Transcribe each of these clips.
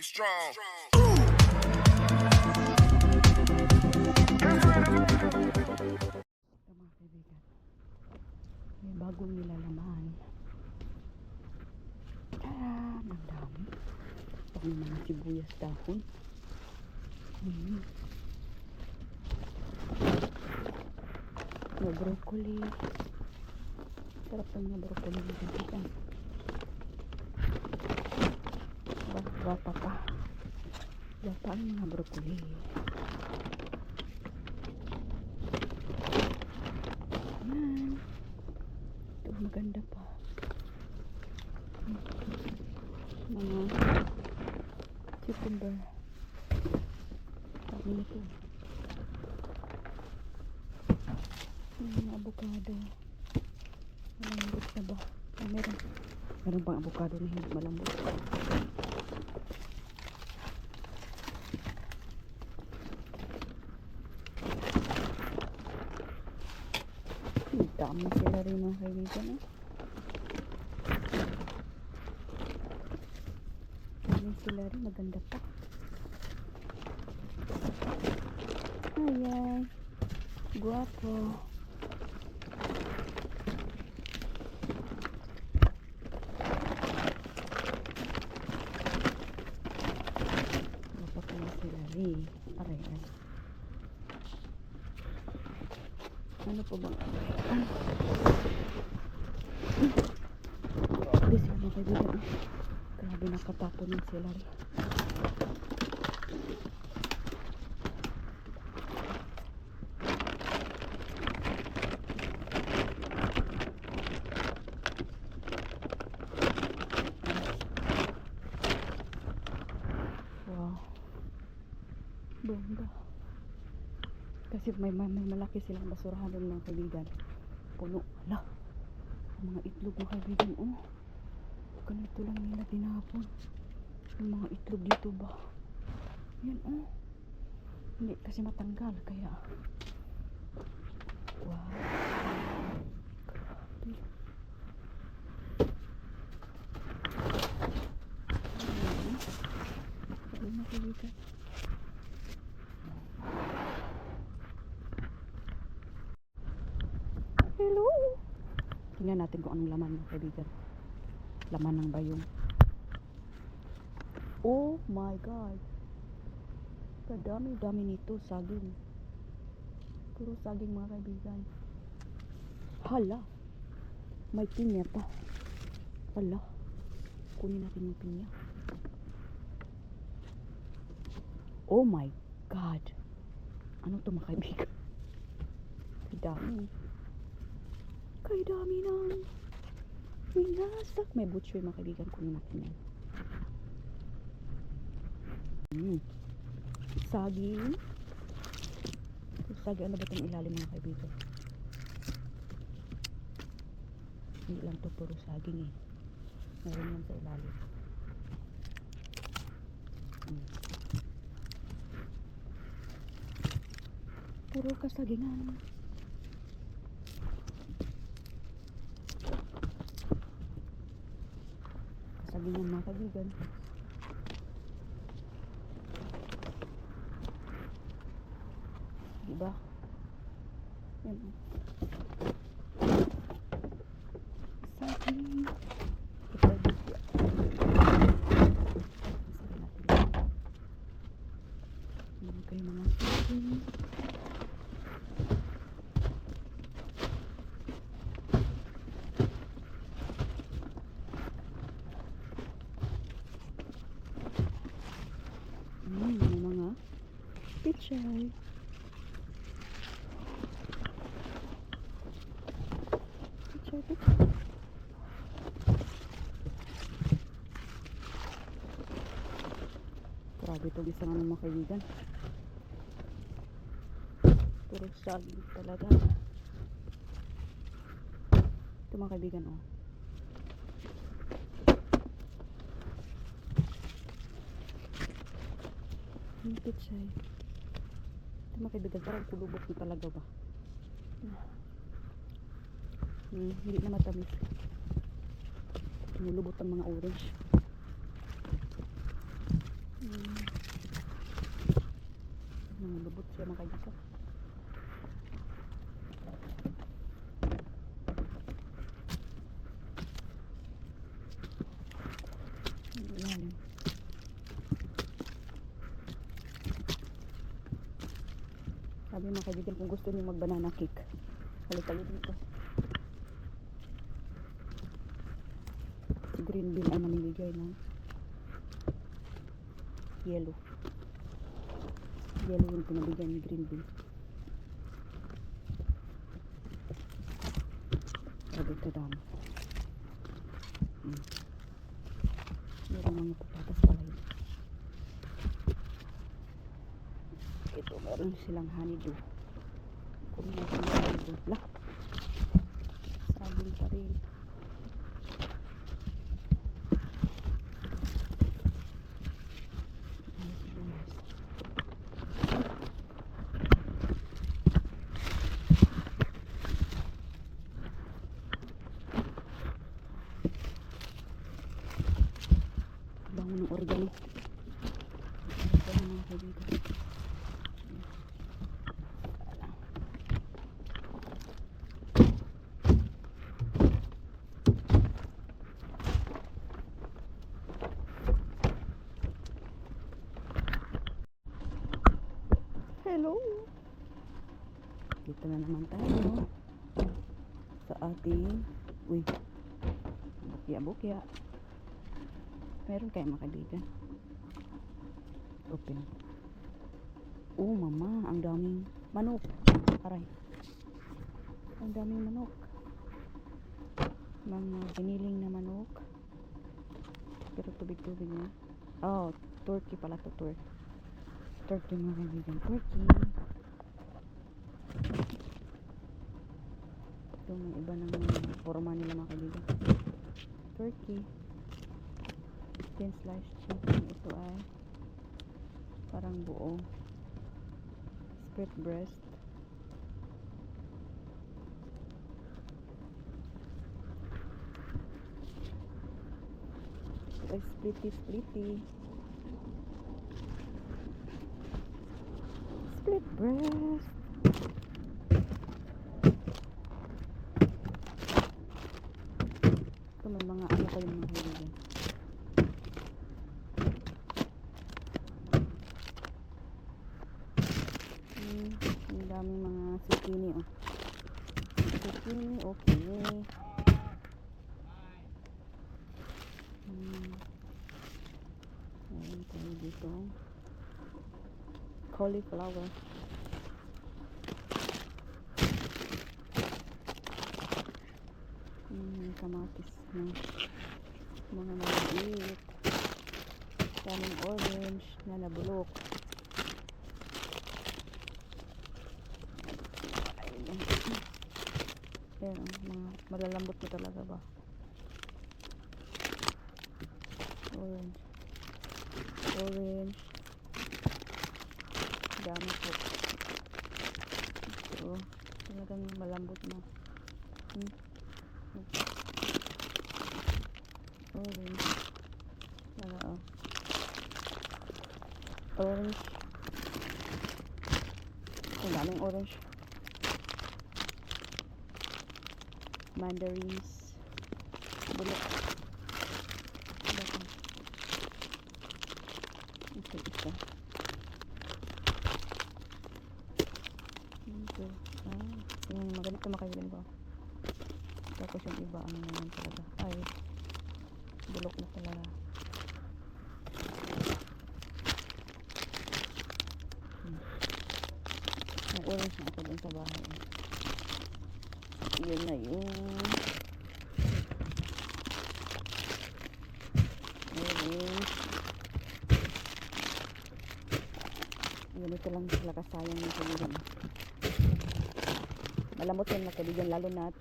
strong. Ito mga kaibigan, may bagong nilalaman. Taran! Ang dami. Ito may mga sibuyas dahon. May broccoli. Sarap ng mga broccoli mga kaibigan. Bata pa. Bata ang mga broccoli. Ayan. Ito maganda pa. Mga cucumber. Sabi nito. Mga avocado. Malambot na ba? Meron pang avocado na hindi malambot. Dami sila rin mga kaibigan. Dami sila rin. Maganda pa. Ayan. Guwapo. Guwapo pala sila rin. Aray. Ano po bang grabe sila mga kaibigan. Grabe nakatapon ng sila rin. Wow, bongga. Kasi may malaki silang basurahan doon mga kaibigan. Puno. Hala. Ang mga itlog mga kaibigan. Oh. Ganito lang nila tinapon. Yung mga itlog dito ba. Yan oh. Hindi kasi matanggal. Kaya. Wow. Grabe. Grabe mga kaibigan. Hello! Tingnan natin kung anong laman mga kaibigan. Laman ng bayong. Oh my God! Kadami-dami nito. Saging. Puro saging mga kaibigan. Hala! May pinya pa. Hala! Kunin natin yung pinya. Oh my God! Ano to mga kaibigan? Kadami. Kay dami ng winasak. May butchoy mga kaibigan. Kunin natin yan. Saging. Saging. Ano ba itong ilalim mga kaibigan? Hindi lang to puro saging eh. Meron yan sa ilalim. Puro kasagingan. Kasagingan mga kaibigan. Diba? Yan. Saging. Ito dito. Sabi natin. Yan kayo mga saging. Yung mga pichay. Pichay. Grabe itong isang ano mga kaibigan. Puro saging talaga. Ito mga kaibigan oh. Yung pichay. Ito mga kaibigan, parang kulubot na talaga ba? Hindi na matamis. Nilubot ang mga orange. lubot siya mga kaibigan. Ayan. Sabi mga kaibigan, kung gusto niyo mag banana cake, balik kayo dito. Si green bean ay mamimigay ng yellow yung pinabigyan ni green bean. Sabi ito dami. Meron mga patatas pala yun. Ito meron silang honeydew. Kung meron yung honeydew lah, sabing pa rin. Bango ng organo. Ito na mga kaibigan. Hello! Dito na naman tayo sa ating bukya-bukya. Meron kayo mga kaibigan. Open. Oh mama, ang daming manok. Aray. Ang daming manok. Mga giniling na manok. Pero tubig-tubig na. Oh, turkey pala to, turkey mga kaibigan. Turkey. Ito may iba ng forma nila mga kaibigan. Turkey. Thin sliced chicken. Ito ay parang buo. Split breast. Ito ay splitty. Split breast. Ito may mga ano pa yung mga kaibigan. Ang daming mga zucchini, oh. Zucchini, okay. Ayan tayo dito. Cauliflower. Kamatis na mga maliit. Daming orange na nabulok. Ayan, mga malalambot na talaga ba? Orange. Dami po. So, talagang malambot na. Orange. Orange. Ang daming orange. Mandarins. Bulok. Ito. Ito. Yung maganito makailan ko. Tapos yung iba, ano naman talaga. Ay, bulok na talaga. May orange na ako dun sa bahay. Yun na yun. Orange. Ganito lang sila kasayang ng kaibigan. Malamot yan mga kaibigan, lalo na at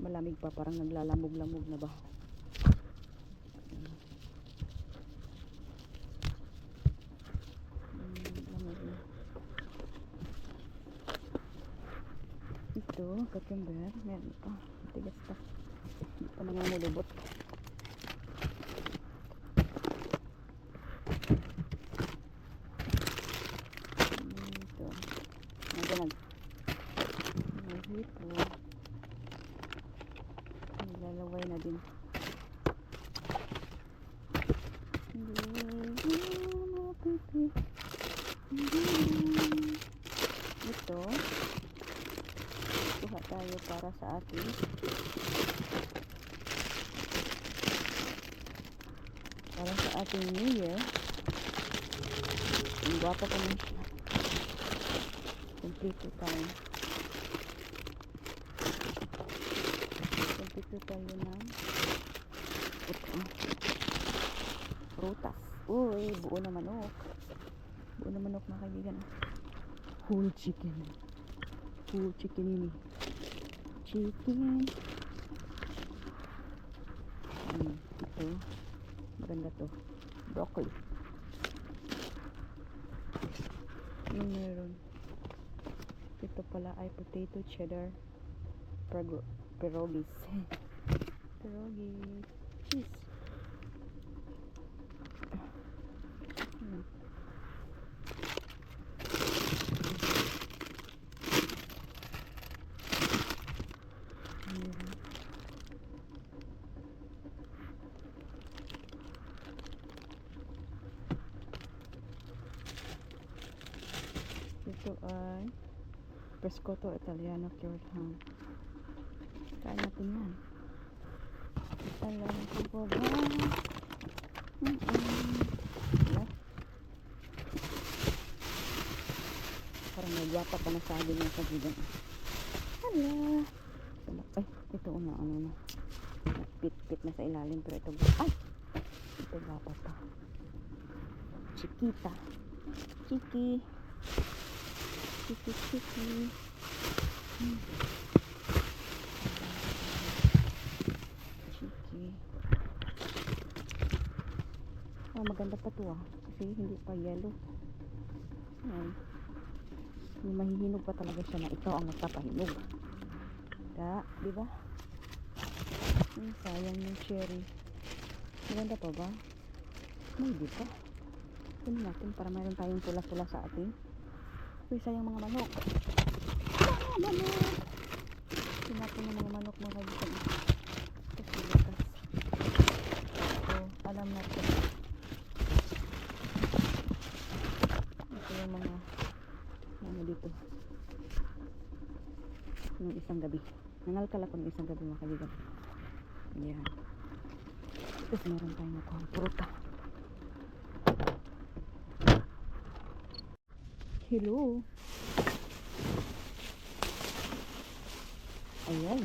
malamig pa, parang naglalamog-lamog na ba. Ito, cucumber. Meron pa. Tigas pa. Hindi pa nangangulubot. dito. Nilalaway na din. Ito. Kuha tayo para sa ating New Year. Ang guwapo ko na siya. Complete tayo. Complete tayo ng ito. Prutas. Uy, buo na manok. Buo na manok mga kaibigan. Whole chicken. Whole chicken ini. Chicken. Ito. Maganda to. Broccoli. Ano meron? Ito pala ay potato cheddar pierogies. Pierogies. Cheese. Ito ay Prosciutto Italiano cured ham. Kain natin yan. Alam ko po ba? Parang nagyapa pa na sa akin yung kagigan. Hala. Ay, ito una, ano na. Pit-pit na sa ilalim, pero ito, ay! Ito gapa pa. Chiquita. Chiki. Chiki. Chiki. Ah, maganda pa to ah. Kasi hindi pa yellow. Ayan. May mahihinog pa talaga siya na ikaw ang magpapahinog. Diba? Sayang yung cherry. Maganda pa ba? May di pa. Kunin natin para mayroon tayong pula-pula sa atin. Uy, sayang mga manok. Manok! Sinapon ng mga manok mga kaibigan. Kasi bukas. So, alam natin. Ito yung mga ano dito. Nung isang gabi. Nangalkal ako ng isang gabi mga kaibigan. Ayan. Tapos meron tayong nakuha pruta. Hello. Ayan.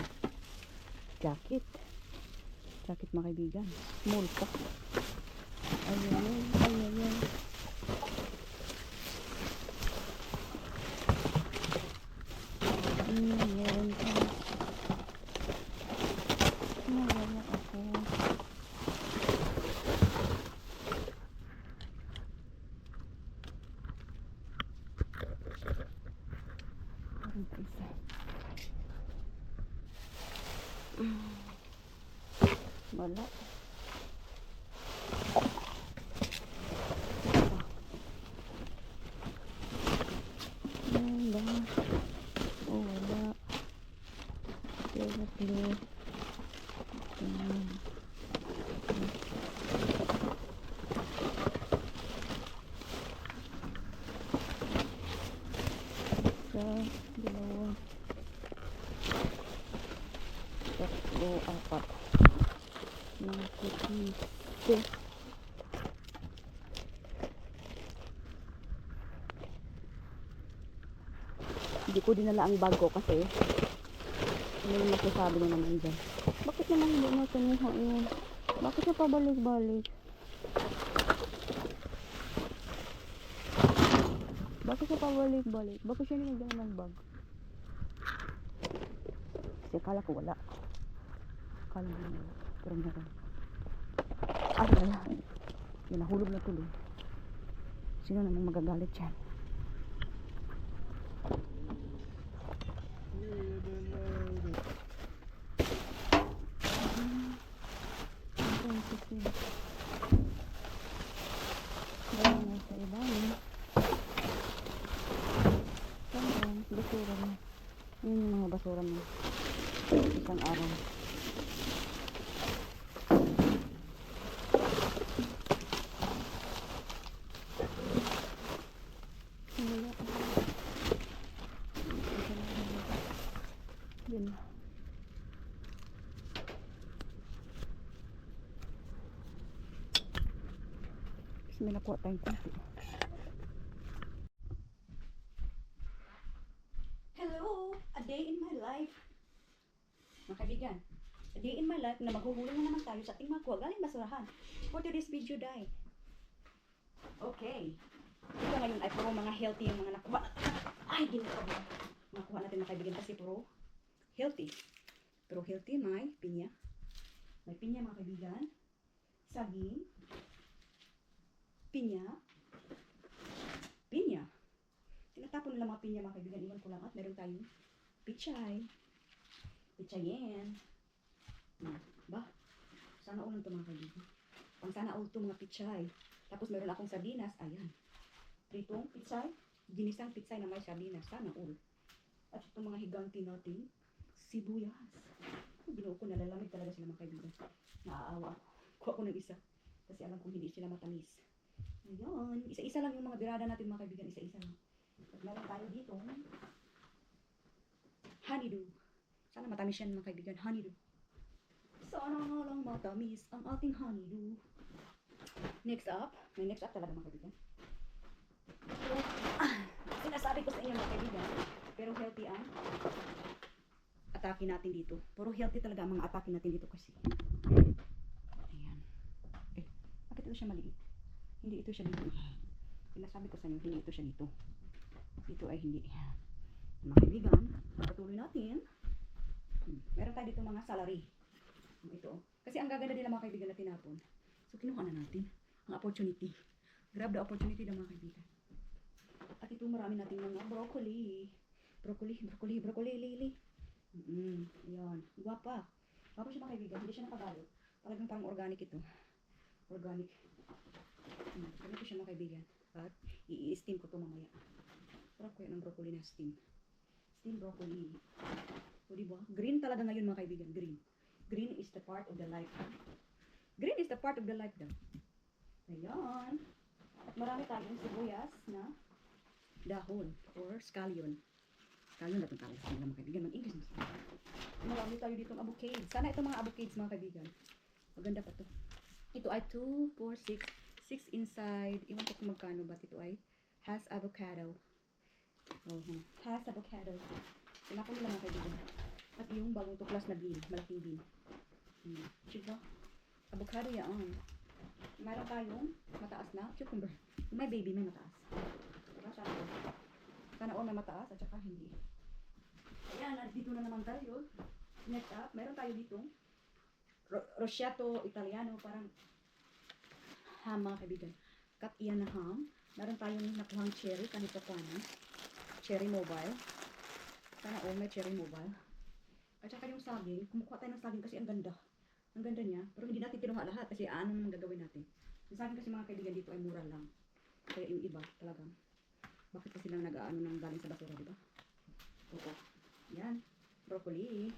Jacket mga kaibigan. Small pa. Ayan. Meron pa. Meron ako. Meron pa isa. Wala. Wala. Blue. Dalawa. Tatlo, apat. Mga cookies. Hindi ko dinala ang bag ko kasi ano yung masasabi na naman dyan. Bakit naman hindi na kumuha yun? Bakit na pabalik-balik? Bakit siya pabalik-balik? Bakit siya nilagyan ng bag? Kasi akala ko wala. Akala ko wala. Pero meron. Ah, wala. Yan, nahulog na tuloy. Sino namang magagalit dyan? Dahil na sa ilalim. Basura na. Yun yung mga basura mo isang araw. Yun. Kasi may nakuha tayong konti. Hello! A day in my life. Mga kaibigan, a day in my life na maghuhulong na naman tayo sa ating makuha galing basurahan. For today's video, day. Okay. Ito ngayon ay puro mga healthy yung mga nakuha. Ay, ginagawa ko. Nakuha natin mga kaibigan kasi puro healthy. Pero healthy, may pinya. May pinya mga kaibigan. Saging. Pinya. Pinya. Tinatapon nila mga pinya mga kaibigan. Iwan ko lang at meron tayong pichay. Pichayen. Ba? Sana all ito mga kaibigan. Pang sana all ito mga pichay. Tapos meron akong sardinas. Ayan. Pritong pichay. Ginisang pichay na may sardinas. Sana all. At itong mga higanti natin. Sibuyas. Binuo ko, nalalamig talaga sila mga kaibigan. Naaawa ako. Kuha ko ng isa. Kasi alam kong hindi sila matamis. Ayan. Isa-isa lang yung mga birada natin mga kaibigan. Isa-isa lang. At meron tayo dito. Honeydew. Sana matamis yan mga kaibigan. Honeydew. Sana nga lang matamis ang ating honeydew. Next up. May next up talaga mga kaibigan. Sinasabi ko sa inyo mga kaibigan. Pero healthy ang atake natin dito. Puro healthy talaga ang mga atake natin dito kasi. Ayan. Bakit ito siya maliit? Hindi ito siya dito. Sinasabi ko sa inyo, hindi ito siya dito. Dito ay hindi. Mga kaibigan, patuloy natin. Meron tayo dito mga salary. Ito. Kasi ang gaganda nila mga kaibigan na tinapon. So kinuha na natin ang opportunity. Grab the opportunity ng mga kaibigan. At ito marami nating mga broccoli. Broccoli, lili. Ayan. Guwapa. Guwapa siya mga kaibigan. Hindi siya nakabalot. Talagang parang organic ito. Organic. Ganito siya mga kaibigan. At i-steam ko ito mamaya. Sarap ko yan ng broccoli na steam. Steam broccoli. O diba? Green talaga ngayon mga kaibigan. Green. Green is the part of the life. Green is the part of the life daw. Ayan. At marami tayong sibuyas na dahon or scallion. Scallion na itong tawag sa mga kaibigan. Mag-English na. Marami tayo ditong avocado. Sana itong mga avocados mga kaibigan. Maganda pa to. Ito ay 2, 4, 6 inside. Iwan ko kung magkano ba ito ay has avocado. Has avocado. Tinapon nila mga kaibigan. At yung bagong tuklas na bean. Malaking bean. Diba? Avocado yan. Mayroon tayong mataas na cucumber. May baby, may mataas. Diba? Sana all may mataas at saka hindi. Ayan, dito na naman tayo. Next up, meron tayo dito. Rosciato Italiano. Parang ham mga kaibigan. Cut iyan na ham. Meron tayong nakuhang cherry. Kanito pa na. Cherry mobile. Sana all may cherry mobile. At saka yung saging. Kumukuha tayo ng saging kasi ang ganda. Ang ganda niya. Pero hindi natin kinuha lahat kasi ano naman gagawin natin. Yung saging kasi mga kaibigan dito ay mura lang. Kaya yung iba talagang. Bakit pa silang nag-aano ng galing sa basura, diba? Oo. Yan. Broccoli.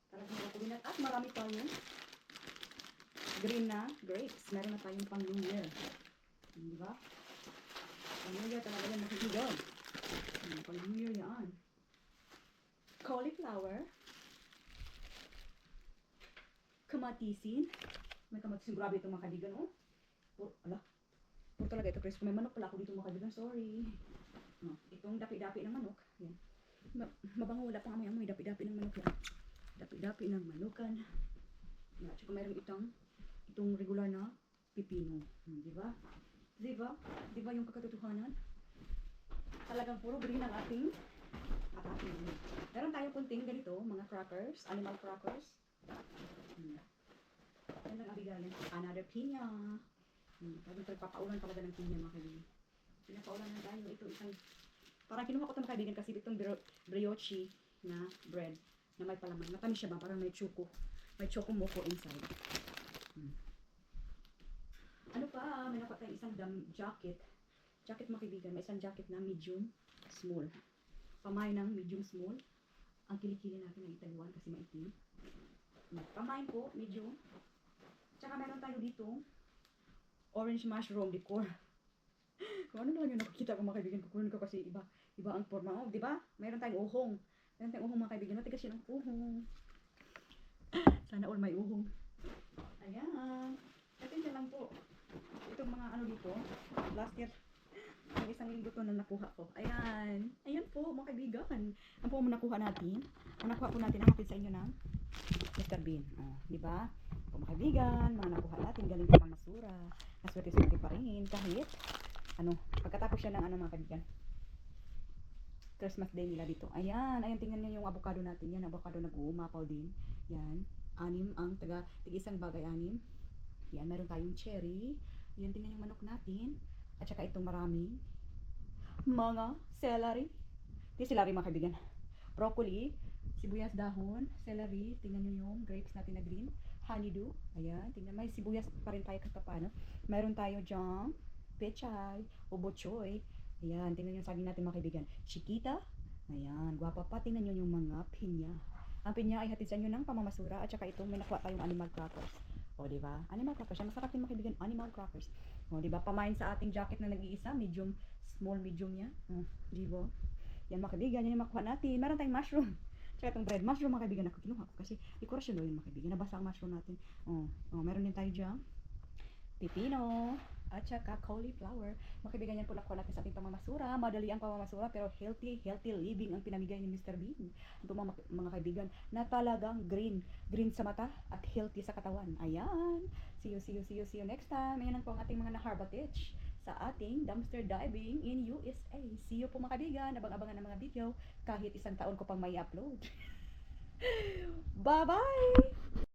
Talagang broccoli na. At marami tayong green na grapes. Meron na tayong pang New Year. Diba? Pang New Year talaga yan nakikigaw. Pang New Year yan. Cauliflower. Kamatisin. May kamatisin. Grabe itong mga kaibigan, oh. Ala. Puro talaga ito, Chris. Kung may manok pala ako dito mga kaibigan, sorry. Itong dapi-dapi ng manok. Yan. Mabango, wala pang amoy-amoy. Dapi-dapi ng manok yan. Dapi-dapi ng manukan. Yan. At saka mayroong itong regular na pipino. Diba? Diba? Diba yung kakatotohanan? Talagang puro green ang ating meron tayong kunting ganito, mga crackers, animal crackers. Yan lang ang bigayan. Another pinya. Papaulan talaga ng pinya mga kaibigan. Pinapaulan na tayo. Ito isang, parang kinuha ko ito mga kaibigan kasi itong brioche na bread na may palaman. Matamis siya ba? Parang may choco. May choco moko inside. Ano pa? May nakuha tayong isang jacket. Jacket mga kaibigan. May isang jacket na medium small. Pamay ng medium small. ang kilikili natin na italiwan kasi maitim. Pamain po, medyo. Tsaka meron tayo dito, orange mushroom decor. Kung ano lang yung nakikita ko mga kaibigan, kukunin ko kasi iba ang forma. Oh, di ba? Meron tayong uhong. Meron tayong uhong mga kaibigan. Matigas yun ang uhong. Sana all may uhong. Ayan. Ito yun lang po. Itong mga ano dito, last year, ang isang linggo to na nakuha ko. Ayan. Ayan po mga kaibigan. Ang po nakuha natin. Ang nakuha po natin, ang hatid sa inyo ng Mr. Bean. Oh, di ba? Po mga kaibigan, mga nakuha natin, galing pa masura. Naswerte-swerte pa rin kahit pagkatapos siya ng mga kaibigan, Christmas day nila dito. Ayan, tingnan niyo yung avocado natin. Yan, avocado nag-uumapaw din. Yan, tig-isang bagay 6. Yan, meron tayong cherry. Yan, tingnan yung manok natin. At saka itong maraming mga celery. Di celery mga kaibigan. Broccoli, sibuyas dahon, celery. Tingnan nyo yung grapes natin na green. Honeydew. Ayan, tingnan. May sibuyas pa rin tayo kahit paano. Meron tayo dyan pechay, ubochoy. Ayan, tingnan yung saging natin mga kaibigan. Chiquita. Ayan, guwapa pa. Tingnan nyo yung mga pinya. Ang pinya ay hatid sa inyo ng pamamasura. At saka ito, may nakuha tayong animal crackers. O, diba? Animal crackers. Yan, masarap din mga kaibigan. Animal crackers. O, diba? Pamain sa ating jacket na nag-iisa. Medium, small, medium yan. O, diba? Yan mga kaibigan. Yan yung makuha natin. Meron tayong mushroom. Tsaka itong bread. Mushroom mga kaibigan. Ako kinuha ko kasi dekorasyon yun mga kaibigan. Nabasa ang mushroom natin. O, meron din tayo dyan. Pipino, at saka cauliflower. Mga kaibigan, yan po nakuha natin sa ating pamamasura. Madali ang pamamasura pero healthy living ang pinamigay ni Mr. Bean. Ito mga kaibigan na talagang green sa mata at healthy sa katawan. Ayan. See you next time. Ayan po ang ating mga na-harbatich sa ating dumpster diving in USA. See you po mga kaibigan. Abang-abangan ng mga video kahit isang taon ko pang may upload. Bye-bye!